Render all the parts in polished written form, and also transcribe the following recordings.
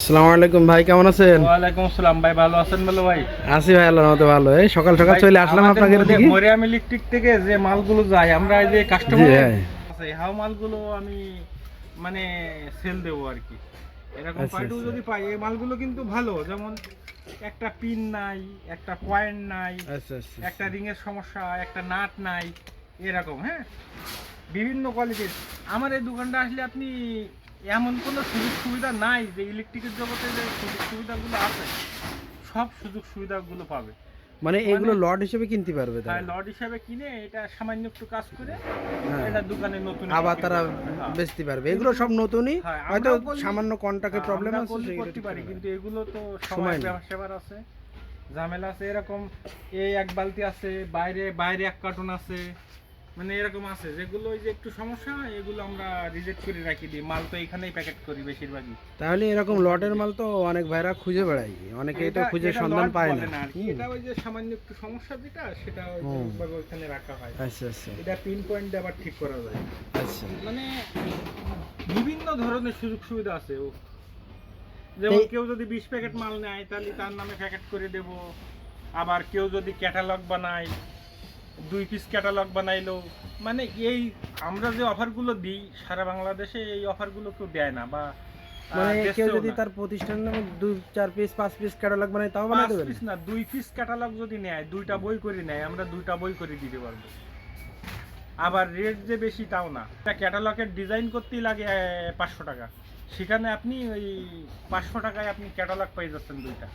আসসালামু আলাইকুম ভাই, কেমন আছেন? ওয়ালাইকুম আসসালাম ভাই, ভালো আছেন বলো ভাই? আছি ভাই, আল্লাহর মতো ভালো। এই সকাল সকাল চলে আসলাম আপনাদের দিকে। মরিয়াম ইলেকট্রিক থেকে যে মালগুলো যায়, আমরা এই যে কাস্টমার আছে হাও মালগুলো আমি মানে সেল দেবো আর কি। এরকম পাইটু যদি পাই, এই মালগুলো কিন্তু ভালো, যেমন একটা পিন নাই, একটা পয়েন্ট নাই, একটা রিং এর সমস্যা, একটা নাট নাই, এরকম। হ্যাঁ, বিভিন্ন কোয়ালিটির। আমার এই দোকানটা আসলে আপনি এমন কোনো সুযোগ সুবিধা নাই যে ইলেকট্রিকের জগতে যে সুযোগ সুবিধাগুলো আছে সব সুযোগ সুবিধাগুলো পাবে। মানে এগুলো লট হিসেবে কিনতে পারবে তারা? হ্যাঁ, লট হিসেবে কিনে এটা সামান্য একটু কাজ করে এটা দোকানে নতুন আবার তারা বেচতে পারবে। এগুলো সব নতুনই, হয়তো সামান্য কন্টাক্টের প্রবলেম আছে সেটা করতে পারি, কিন্তু এগুলো তো সময় ব্যবসা আছে, ঝামেলা আছে। এরকম এই এক বালতি আছে, বাইরে বাইরে এক কার্টন আছে, মানে এরকম আছে যেগুলো ওই যে একটু সমস্যা, এগুলো আমরা রিজেক্ট করে রাখি দিই। মাল তো এখানেই প্যাকেট করি বেশিরভাগই। তাহলে এরকম লটের মাল তো অনেক ভাইরা খুঁজে বেড়ায়, অনেকে এটা খুঁজে সন্ধান পায় না। এটা ওই যে সামান্য একটু সমস্যা যেটা, সেটা ওইভাবে ওখানে রাখা হয়। আচ্ছা আচ্ছা, এটা পিন পয়েন্ট আবার ঠিক করা যায়। আচ্ছা, মানে বিভিন্ন ধরনের সুযোগ সুবিধা আছে। যেমন কেউ যদি 20 প্যাকেট মাল নেয় তাহলে তার নামে প্যাকেট করে দেব। আবার কেউ যদি ক্যাটালগ বানায়, 2 পিস ক্যাটালগ বানাইলো, মানে এই আমরা যে অফারগুলো দিই সারা বাংলাদেশে এই অফারগুলো কেউ দেয় না। বা মানে কেউ যদি তার প্রতিষ্ঠানের নামে 2-4 পিস 5 পিস ক্যাটালগ বানায় তাও বানাই দেবেন? 5 পিস না, 2 পিস ক্যাটালগ যদি নেয়, 2টা বই করে নেয়, আমরা 2টা বই করে দিতে পারবো। আবার রেট যে বেশি তাও না। একটা ক্যাটালগের ডিজাইন করতেই লাগে 500 টাকা, সেখানে আপনি ওই 500 টাকায় আপনি ক্যাটালগ পেয়ে যাচ্ছেন 2টা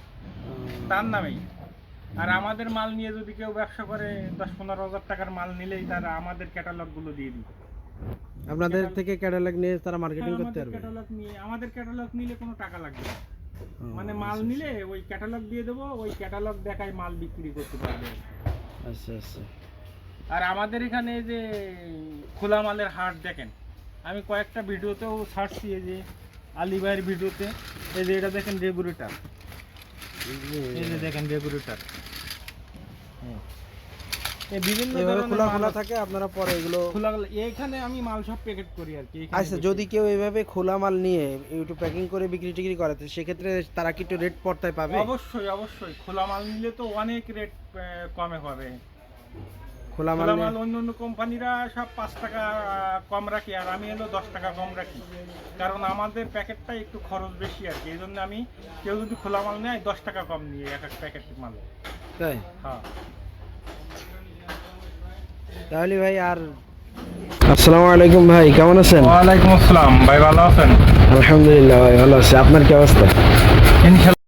তার নামেই। আর আমাদের মাল নিয়ে যদি কেউ ব্যবসা করে 10-15 হাজার টাকার মাল নিলেই তারা আমাদের ক্যাটালগগুলো দিয়ে দিবে। আপনাদের থেকে ক্যাটালগ নিয়ে তারা মার্কেটিং করতে পারবে? ক্যাটালগ নিয়ে আমাদের ক্যাটালগ নিলে কোনো টাকা লাগবে না, মানে মাল নিলে ওই ক্যাটালগ দিয়ে দেবো, ওই ক্যাটালগ দেখায় মাল বিক্রি করতে পারবে। আচ্ছা আচ্ছা। আর আমাদের এখানে যে খোলা মালের হাট দেখেন, আমি কয়েকটা ভিডিওতেও ছাড়ছি, এই যে আলী ভাইয়ের ভিডিওতে, এই যে এটা দেখেন রেগুলেটর, এই যে দেখেন রেগুলেটর, বিভিন্ন ধরনের খোলা খোলা থাকে, আপনারা পরে এগুলো খোলা। এইখানে আমি মাল সব প্যাকেট করি আর কি। আচ্ছা, যদি কেউ এইভাবে খোলা মাল নিয়ে একটু প্যাকিং করে বিক্রি টিক্রি করে, তো সেক্ষেত্রে তারা কি একটু রেট পড়তায় পাবে? অবশ্যই অবশ্যই, খোলা মাল নিলে তো অনেক রেট কমে পাবে। খোলা মাল অন্য অন্য কোম্পানিরা সব 5 টাকা কম রাখি, আর আমি হলো 10 টাকা কম রাখি, কারণ আমাদের প্যাকেটটা একটু খরচ বেশি আর কি। এই জন্য আমি, কেউ যদি খোলা মাল নেয় 10 টাকা কম নিয়ে এক এক প্যাকেট মাল। তাই? হ্যাঁ। তাহলে ভাই, আর আসসালামু আলাইকুম ভাই, কেমন আছেন? ওয়ালাইকুম আসসালাম ভাই, ভালো আছেন? আলহামদুলিল্লাহ ভাই, ভালো আছি। আপনার কি অবস্থা? ইনশাআল্লাহ।